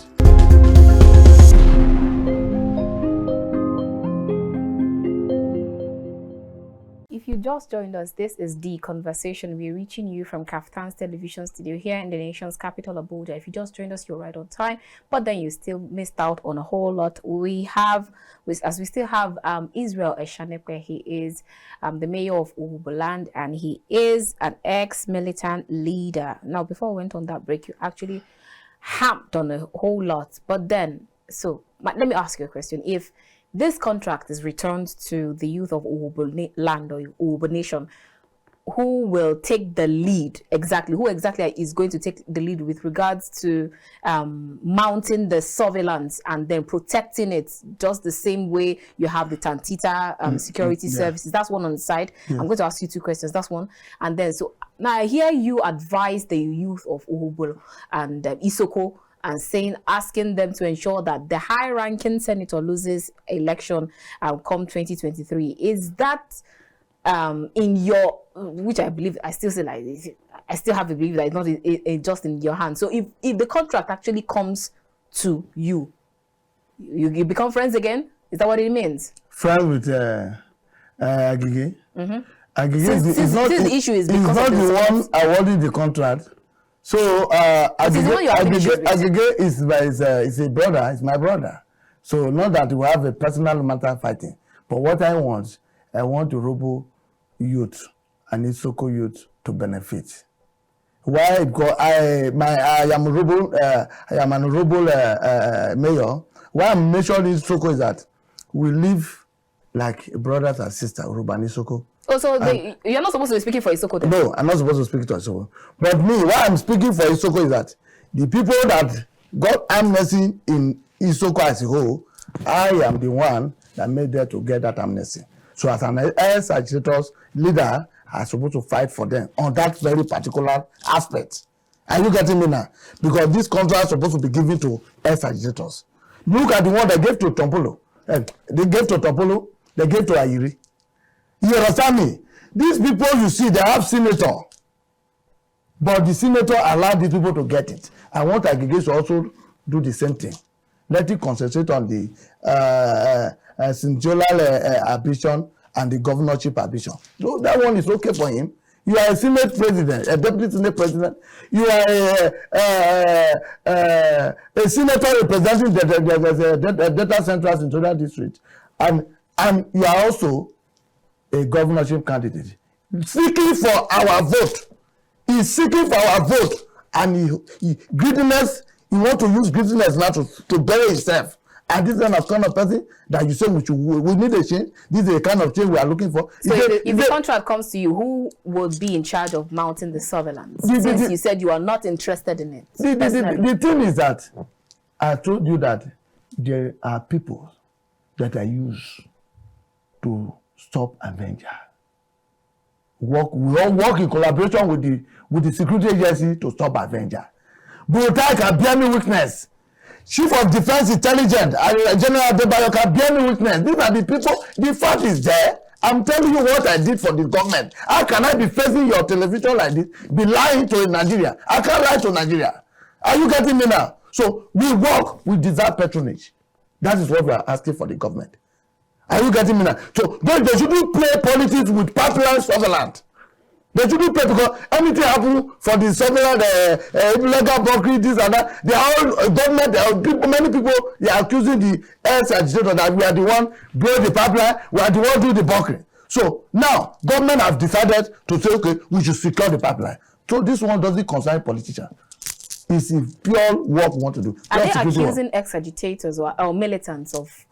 If you just joined us, this is The Conversation. We're reaching you from Kaftan's television studio here in the nation's capital, Abuja. If you just joined us, you're right on time, but then you still missed out on a whole lot. We still have Israel Eshanekpe. He is the mayor of Urhoboland, and he is an ex-militant leader. Now, before we went on that break, you actually harped on a whole lot, but then, let me ask you a question. If this contract is returned to the youth of Urhoboland or Urhobo Nation, who will take the lead exactly? Who exactly is going to take the lead with regards to mounting the surveillance and then protecting it just the same way you have the Tantita security services? That's one on the side. I'm going to ask you two questions. That's one. And then, so now I hear you advise the youth of Urhobo and Isoko and asking them to ensure that the high-ranking senator loses election come 2023. Is that in your, which I believe, I still say like this, I still have to believe that it's not just in your hands. So if the contract actually comes to you, you become friends again? Is that what it means? Friends with Agege. Agege is not the issue. Is because he's not the one awarding the contract. So Agege is a brother, is my brother. So not that we have a personal matter fighting, but what I want Urhobo youth and Isoko youth to benefit. Why? Because I am an Urhobo mayor. Why I'm mentioning Isoko is that we live like brothers and sisters, Urhobo and Isoko. Oh, so you're not supposed to be speaking for Isoko then? No, I'm not supposed to speak to Isoko. But me, why I'm speaking for Isoko is that the people that got amnesty in Isoko as a whole, I am the one that made them to get that amnesty. So as an ex-agitators leader, I'm supposed to fight for them on that very particular aspect. Are you getting me now? Because this contract is supposed to be given to ex-agitators. Look at the one they gave to Tompolo. They gave to Tompolo, they gave to Ayiri. You understand me? These people you see, they have senator. But the senator allowed these people to get it. I want Agege to also do the same thing. Let it concentrate on the Sinjola ambition and the governorship ambition. So that one is okay for him. You are a Senate president, a deputy Senate president. You are a senator representing the data centers in Total District. And you are also a governorship candidate seeking for our vote. He's seeking for our vote, and greediness, he want to use greediness now to bury himself. And this is the kind of person that you say we need a change. This is the kind of change we are looking for. So if the contract comes to you, who would be in charge of mounting the surveillance? Since you said you are not interested in it. The thing is that I told you that there are people that I use to stop Avenger. We all work in collaboration with the security agency to stop Avenger. But I can bear me witness. Chief of Defense Intelligence, General Adebayo can bear me witness. These are the people. The fact is there. I'm telling you what I did for the government. How can I be facing your television like this, be lying to Nigeria? I can't lie to Nigeria. Are you getting me now? So we work with deserve patronage. That is what we are asking for the government. Are you getting me now? So they shouldn't play politics with pipeline surveillance. They shouldn't play because anything happen for the surveillance, illegal bunkering, this and that. They are all government. Many people they are accusing the ex-agitator that we are the one blowing the pipeline. We are the one doing the bunkering. So now government have decided to say, okay, we should secure the pipeline. So this one doesn't concern politicians. It's a pure work we want to do. Are they accusing ex-agitators or militants of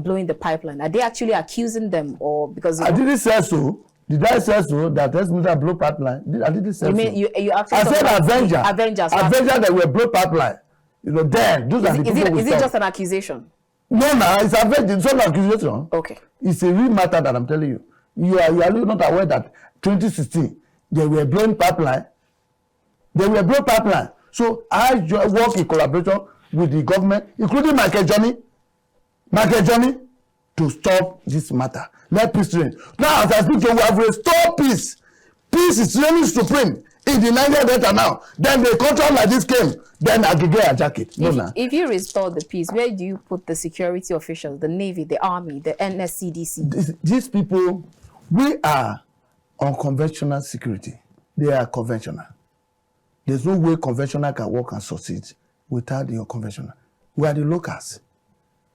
blowing the pipeline? Are they actually accusing them, or because I didn't say so? Did I say so that ex-minister blow pipeline? I didn't say You mean you actually? I said Avenger. Avengers. Avenger that were blow pipeline. You know, then those are the people is it just an accusation? No, it's Avenger. It's not an accusation. Okay. It's a real matter that I'm telling you. You are not aware that 2016 they were blowing pipeline. They were blowing pipeline. So I work in collaboration with the government, including Michael Johnny, to stop this matter. Let peace reign. Now, as I speak to you, we have restored peace. Peace is reigning supreme in the Niger Delta now. Then the contract like this came, then Agege attack it. If you restore the peace, where do you put the security officials, the Navy, the Army, the NSCDC? These people, we are unconventional security. They are conventional. There's no way conventional can work and succeed without the unconventional. We are the locals.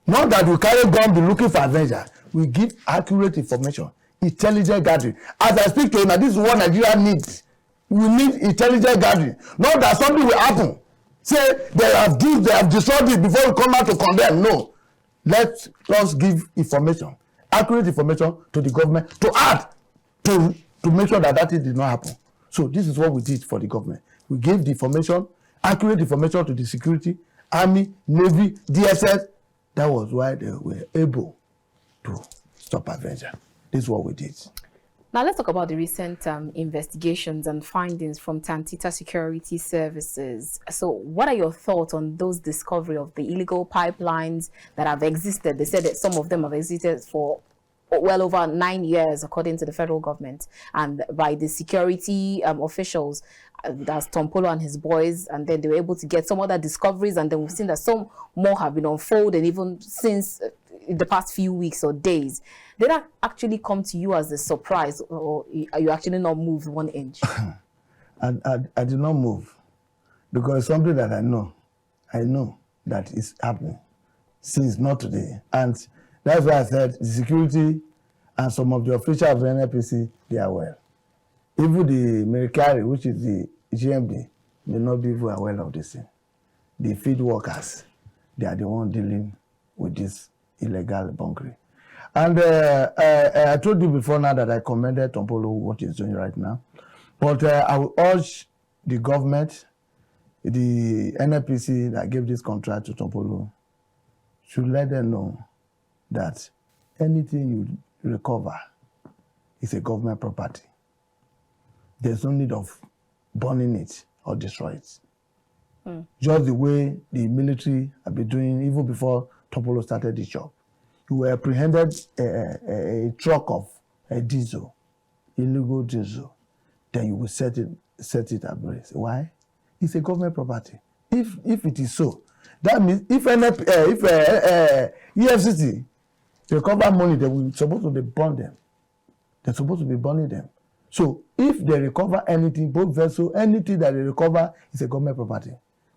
Not that we carry gun be looking for Avenger. We give accurate information, intelligent gathering. As I speak to you now, this is what Nigeria needs. We need intelligent gathering. Not that something will happen. Say they have destroyed it before we come out to condemn. No. Let us give information, accurate information to the government to add to make sure that thing did not happen. So this is what we did for the government. We gave the information, accurate information to the security, Army, Navy, DSS. That was why they were able to stop Avenger. This is what we did. Now let's talk about the recent investigations and findings from Tantita Security Services. So what are your thoughts on those discovery of the illegal pipelines that have existed? They said that some of them have existed for well over 9 years, according to the federal government, and by the security officials, that's Tompolo and his boys, and then they were able to get some other discoveries, and then we've seen that some more have been unfolded even since the past few weeks or days. Did that actually come to you as a surprise, or are you actually not moved 1 inch? I did not move, because it's something that I know that is happening since not today. And that's why I said the security and some of the officials of the NNPC, they are well. Even the military, which is the GMB, may not be very aware of this thing. The field workers, they are the ones dealing with this illegal bunkering. And I told you before now that I commended Tompolo what he's doing right now. But I will urge the government, the NNPC that gave this contract to Tompolo, should let them know that anything you recover is a government property. There's no need of burning it or destroy it. Just the way the military have been doing even before Tompolo started the job. You apprehended a truck of a diesel, illegal diesel, then you will set it ablaze. Why? It's a government property. If it is so, that means if EFCC recover money, they will supposed to be burn them. They're supposed to be burning them. So if they recover anything, both vessels, anything that they recover is a government property.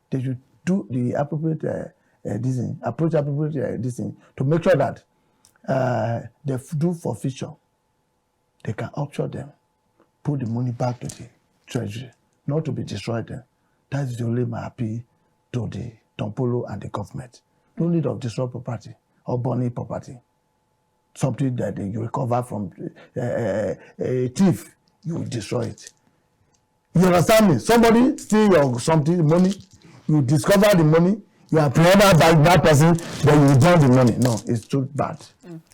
They should do the appropriate approach appropriate to make sure that they do forfeiture. They can offshore them, put the money back to the treasury, not to be destroyed them. That is the only my appeal to the Tompolo and the government. No need of destroy property or burning property. Something that you recover from a thief, you destroy it. You understand me? Somebody steal your something, money, you discover the money, you apprehend that person, then you burn the money. No, it's too bad.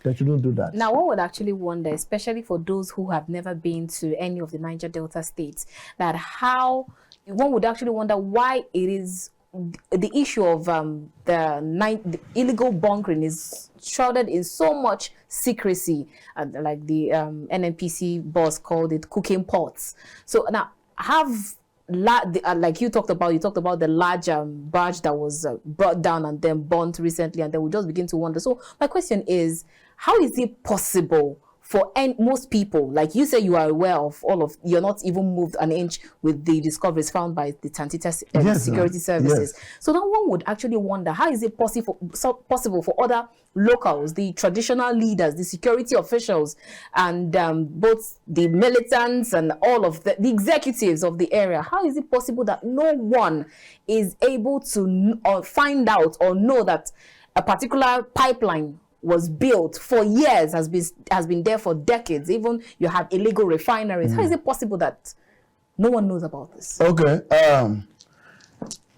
They shouldn't do that. Now, one would actually wonder, especially for those who have never been to any of the Niger Delta states, that one would actually wonder why it is the issue of the illegal bunkering is shrouded in so much secrecy, like the NNPC boss called it cooking pots. So now, like you talked about the large barge that was brought down and then burnt recently, and then we just begin to wonder. So my question is, how is it possible for most people, like you say, you are aware of you're not even moved an inch with the discoveries found by the Tantita Security Services. Yes. So now one would actually wonder, how is it possible for other locals, the traditional leaders, the security officials, and both the militants and all of the executives of the area, how is it possible that no one is able to find out or know that a particular pipeline was built for years, has been there for decades. Even you have illegal refineries. How is it possible that no one knows about this? Okay.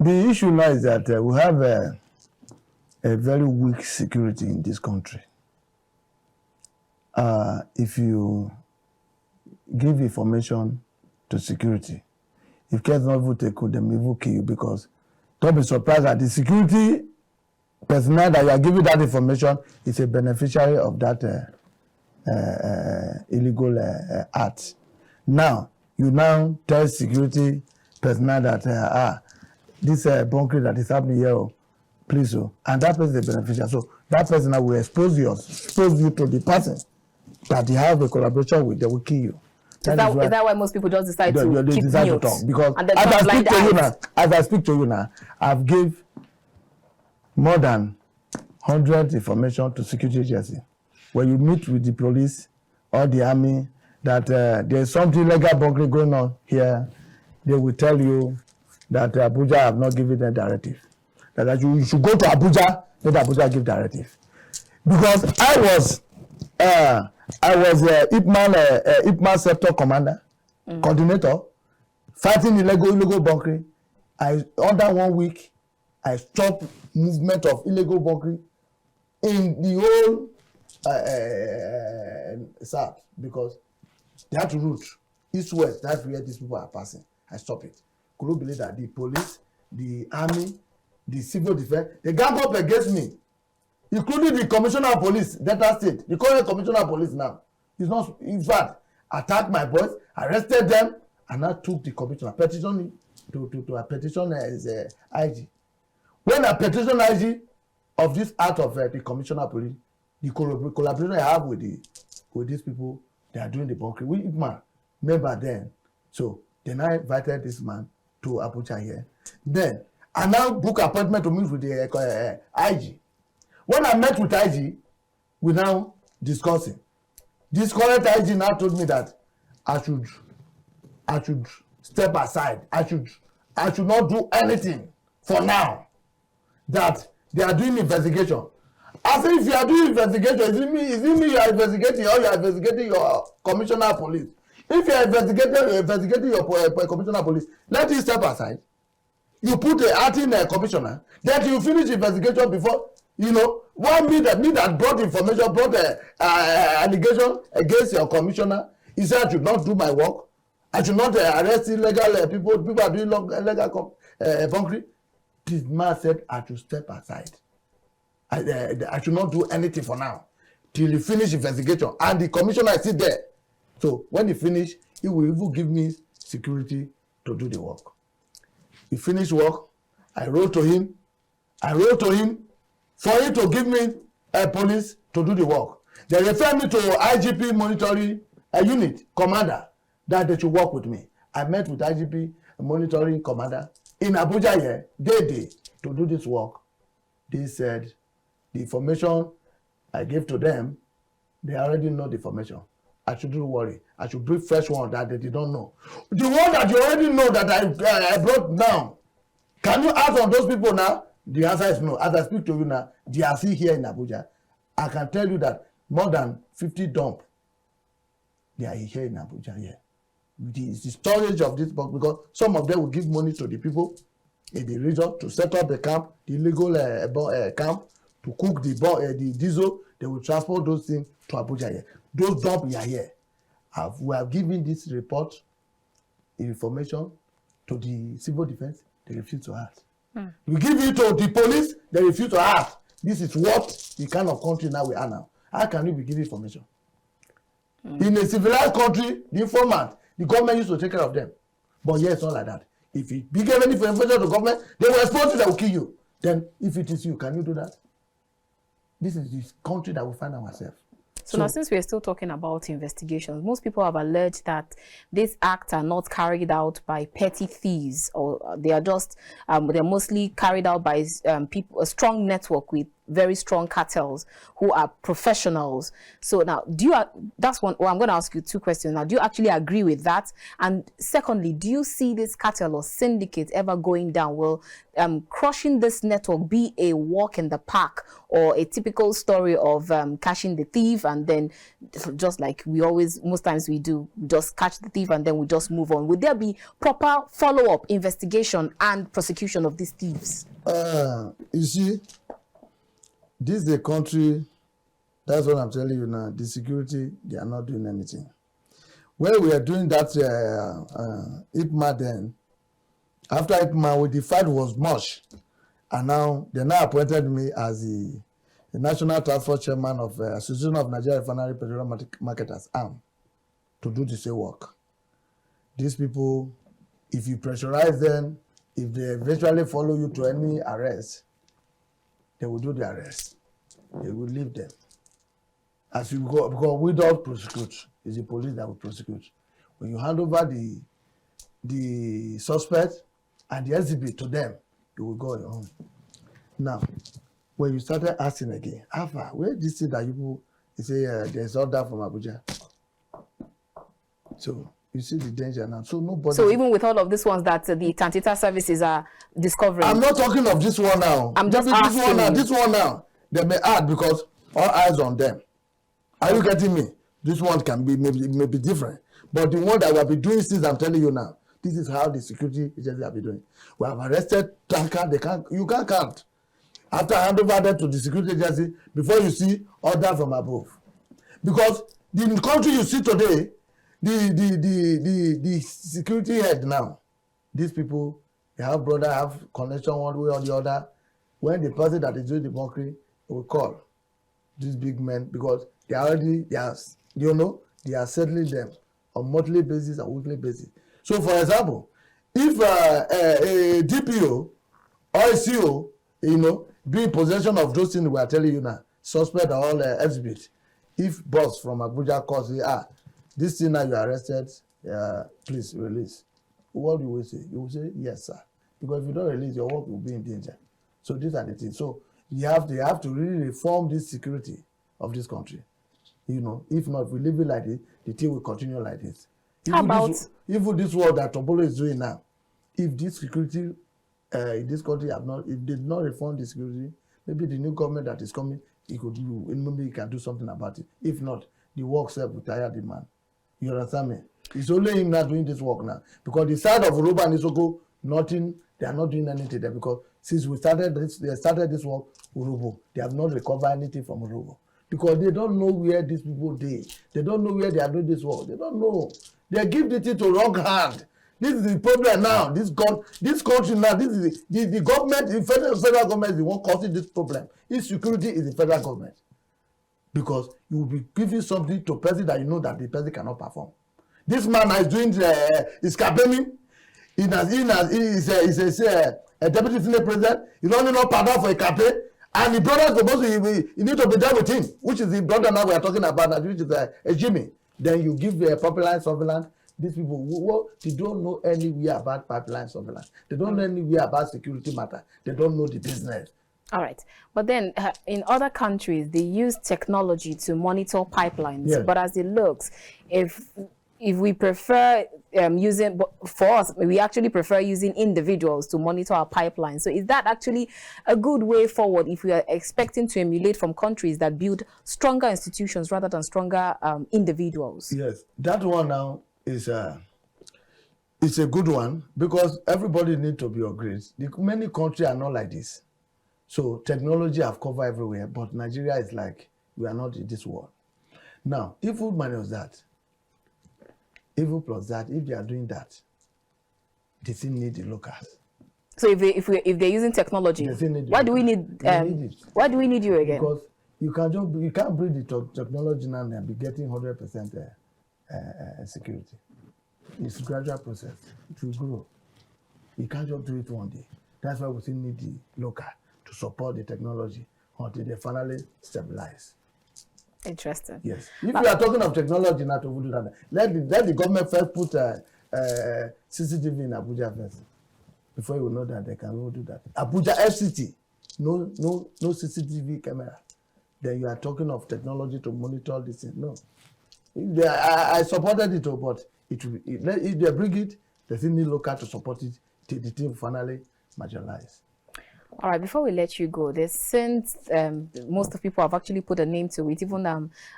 The issue now is that we have a very weak security in this country. If you give information to security, if cares not even take you, them will kill you, because don't be surprised that the security personnel that you are giving that information is a beneficiary of that illegal act. Now, you now tell security personnel that this bunkering that is happening here, please, and that person is a beneficiary. So that person will expose you to the person that they have a collaboration with. They will kill you. Is that why most people just decide to keep mute? To talk? Because and as I speak to you now, I've give more than 100 information to security agency. When you meet with the police or the army that there's something illegal bunkering going on here, they will tell you that Abuja have not given them directive. That you should go to Abuja, let Abuja give directive. Because I was Ipman sector commander, coordinator, fighting illegal bunkering. Under 1 week, I stopped movement of illegal bunkering in the whole south, because they had to route east-west. That's where these people are passing. I stopped it. Could you believe that the police, the army, the civil defense, they gang up against me, including the commissioner of police, Delta State. The current commissioner of police now is not, in fact, attacked my boys, arrested them, and now took the commissioner, petition to a petition as IG. When I petition IG of this act of the commissioner of police, the collaboration I have with these people, they are doing the bunkering. We man, remember then. So then I invited this man to Abuja here. Then I now book appointment to meet with the IG. When I met with IG, we now discussing. This current IG now told me that I should step aside. I should not do anything for now. That they are doing investigation. I say, if you are doing investigation, is it me you are investigating, or you are investigating your commissioner of police? If you are investigating your commissioner of police, let him step aside. You put the acting commissioner, then you finish investigation before, why me that brought information, brought allegation against your commissioner. He said I should not do my work. I should not arrest illegal people. People are doing illegal bunkering. This man said I should step aside. I should not do anything for now till he finish investigation, and the commissioner is still there. So when he finish, he will even give me security to do the work. He finished work. I wrote to him for him to give me a police to do the work. They refer me to IGP monitoring unit commander that they should work with me. I met with IGP monitoring commander in Abuja here, day to do this work. They said the information I gave to them, they already know the information. I shouldn't worry. I should bring fresh one that they don't know. The one that you already know that I brought down, can you ask on those people now? The answer is no. As I speak to you now, they are still here in Abuja. I can tell you that more than 50 dump, they are here in Abuja here. The storage of this box, because some of them will give money to the people in the region to set up the camp, the illegal camp, to cook the diesel. They will transport those things to Abuja here. Those dump are here. We have given this report, information to the civil defense. They refuse to act. We give it to the police. They refuse to act. This is what the kind of country now we are now. How can we be giving information? In a civilized country, the informant, the government used to take care of them. But here it's not like that. If you give any information to the government, they will expose you, they will kill you. Then if it is you, can you do that? This is the country that we find ourselves. So now, since we are still talking about investigations, most people have alleged that these acts are not carried out by petty thieves, or they are just they're mostly carried out by people, a strong network with very strong cartels who are professionals. So now, that's one. Well, I'm going to ask you two questions now. Do you actually agree with that? And secondly, do you see this cartel or syndicate ever going down? Will crushing this network be a walk in the park, or a typical story of catching the thief and then just like most times we do, just catch the thief and then we just move on? Would there be proper follow-up investigation and prosecution of these thieves? You see, this is a country, that's what I'm telling you now, the security, they are not doing anything. When we are doing that IPMA then, after IPMA, the fight was much, and now they now appointed me as the National Task Force Chairman of Association of Nigeria Refinery Petroleum Marketers, ARM, to do the same work. These people, if you pressurize them, if they eventually follow you to any arrest, they will do the arrest. They will leave them. As you go, because we don't prosecute, it's the police that will prosecute. When you hand over the suspect and the exhibit to them, you will go on your own. Now, when you started asking again, Alpha, where did you see that you say there's order from Abuja? So you see the danger now. So nobody. So even with all of these ones that the Tantita services are discovering. I'm not talking of this one now. I'm just asking. This one now. They may add because all eyes on them. Are you getting me? This one can be maybe different. But the one that will be doing since I'm telling you now, this is how the security agency will be doing. We have arrested tanker. You can't count. After hand over them to the security agency, before you see order from above. Because the country you see today, the security head now, these people, they have connection one way or the other. When the person that is doing the mockery will call these big men, because they are settling them on monthly basis and weekly basis. So for example, if a DPO or a CO, be in possession of those things we are telling you now, suspect all exhibit. If boss from Abuja calls, say, this thing now you arrested, please release. What do you say? You will say, yes, sir. Because if you don't release, your work will be in danger. So these are the things. So they have to really reform this security of this country. If not, if we leave it like this, the thing will continue like this. Even this work that Tobolo is doing now, if this security in this country if they did not reform the security, maybe the new government that is coming, maybe he can do something about it. If not, the work self will tire the man. You understand me? It's only him not doing this work now. Because the side of urhobo and isoko, they are not doing anything there. Because since they started this work, urhobo, they have not recovered anything from urhobo. Because they don't know where these people are. They don't know where they are doing this work. They don't know. They give the thing to wrong hand. This is the problem now. This country now, this is the government, the federal government is the one causing this problem. Insecurity is the federal government. Because you will be giving something to a person that you know that the person cannot perform. This man is doing is campaigning. He's a deputy senate president. He's only not pardon for a campaign. And the brother is supposed to be, you need to be there with him, which is the brother now we are talking about, which is a Jimmy. Then you give a pipeline surveillance. These people, they don't know anywhere about pipeline surveillance. They don't know anywhere about security matter. They don't know the business. All right. But then in other countries, they use technology to monitor pipelines. Yes. But as it looks, if we prefer using, for us, we actually prefer using individuals to monitor our pipelines. So is that actually a good way forward if we are expecting to emulate from countries that build stronger institutions rather than stronger individuals? Yes, that one now is it's a good one because everybody needs to be agreed. Many countries are not like this. So technology have covered everywhere, but Nigeria is like, we are not in this world. Now, if we manage that, even plus that, if they are doing that, they still need the locals. So if they're using technology, why do we need why do we need you again? Because you can't bring the technology now and be getting 100% security. It's a gradual process. It will grow. You can't just do it one day. That's why we still need the local to support the technology until they finally stabilize. Interesting. Yes. If you are talking of technology now to do that, let the government first put CCTV in Abuja first. Before you know that they can do that. Abuja FCT no CCTV camera, then you are talking of technology to monitor this thing. No. I supported it, but if they bring it, they still need local to support it till the team finally materialize. All right, before we let you go, since most of people have actually put a name to it, even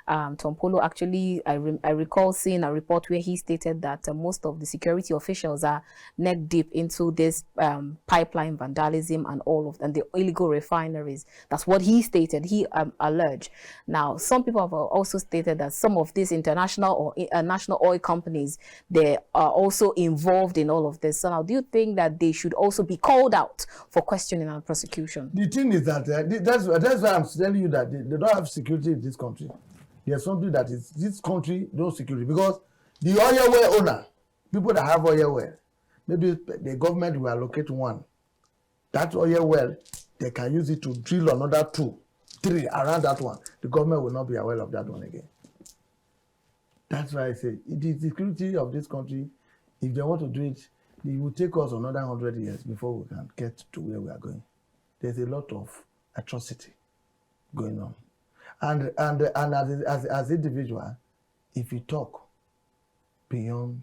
Tom Polo actually, I recall seeing a report where he stated that most of the security officials are neck deep into this pipeline vandalism and and the illegal refineries. That's what he stated, he alleged. Now, some people have also stated that some of these international or national oil companies, they are also involved in all of this. So now, do you think that they should also be called out for questioning and prosecution? The thing is that that's why I'm telling you that they don't have security in this country. There's something that is this country no security, because the oil well owner, people that have oil well, maybe the government will allocate one. That oil well, they can use it to drill another 2, 3 around that one. The government will not be aware of that one again. That's why I say the security of this country, if they want to do it, it will take us another 100 years before we can get to where we are going. There's a lot of atrocity going on, and as individual, if you talk beyond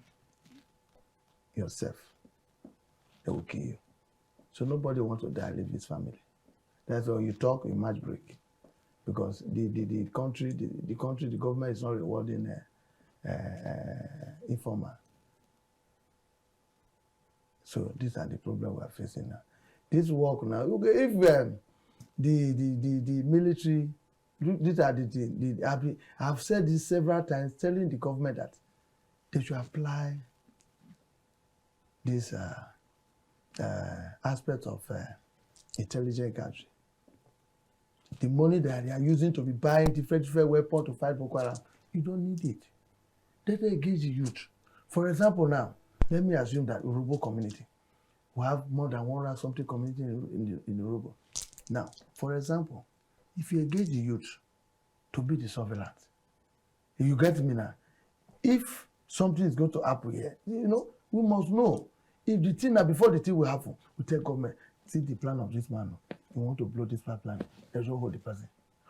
yourself, they will kill you. So nobody wants to die, leave his family. That's why you talk, you match break, because the country, the government is not rewarding informer. So these are the problems we are facing now. This work now, okay, if the military, these are the things. I've said this several times, telling the government that they should apply this aspect of intelligence gathering. The money that they are using to be buying different weapons to fight Boko Haram, you don't need it. Let them engage the youth. For example, now, let me assume that urhobo community, we have more than 100-something community in urhobo. Now, for example, if you engage the youth to be the surveillance, you get me now. If something is going to happen here, you know, we must know. If the thing, before the thing will happen, we tell government, see the plan of this man. We want to blow this pipeline. Let's just hold the person.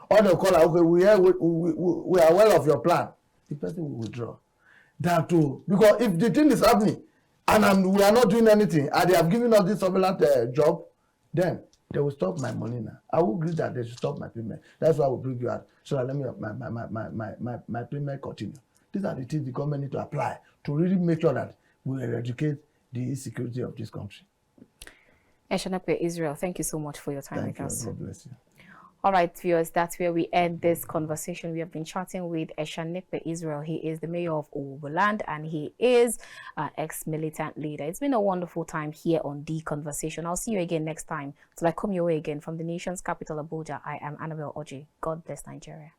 Or they'll call, okay, we are aware of your plan. The person will withdraw. That too, because if the thing is happening and we are not doing anything, and they have given us this surveillance job, then they will stop my money now. I will agree that they should stop my payment. That's why I will bring you out. So that let me my payment continue. These are the things the government need to apply to really make sure that we eradicate the insecurity of this country. Eshanekpe Isreal, thank you so much for your time with us. God bless you. All right, viewers, that's where we end this conversation. We have been chatting with Eshanekpe Isreal. He is the mayor of Urhoboland and he is an ex-militant leader. It's been a wonderful time here on The Conversation. I'll see you again next time. Till I come your way again from the nation's capital, Abuja, I am Annabelle Oji. God bless Nigeria.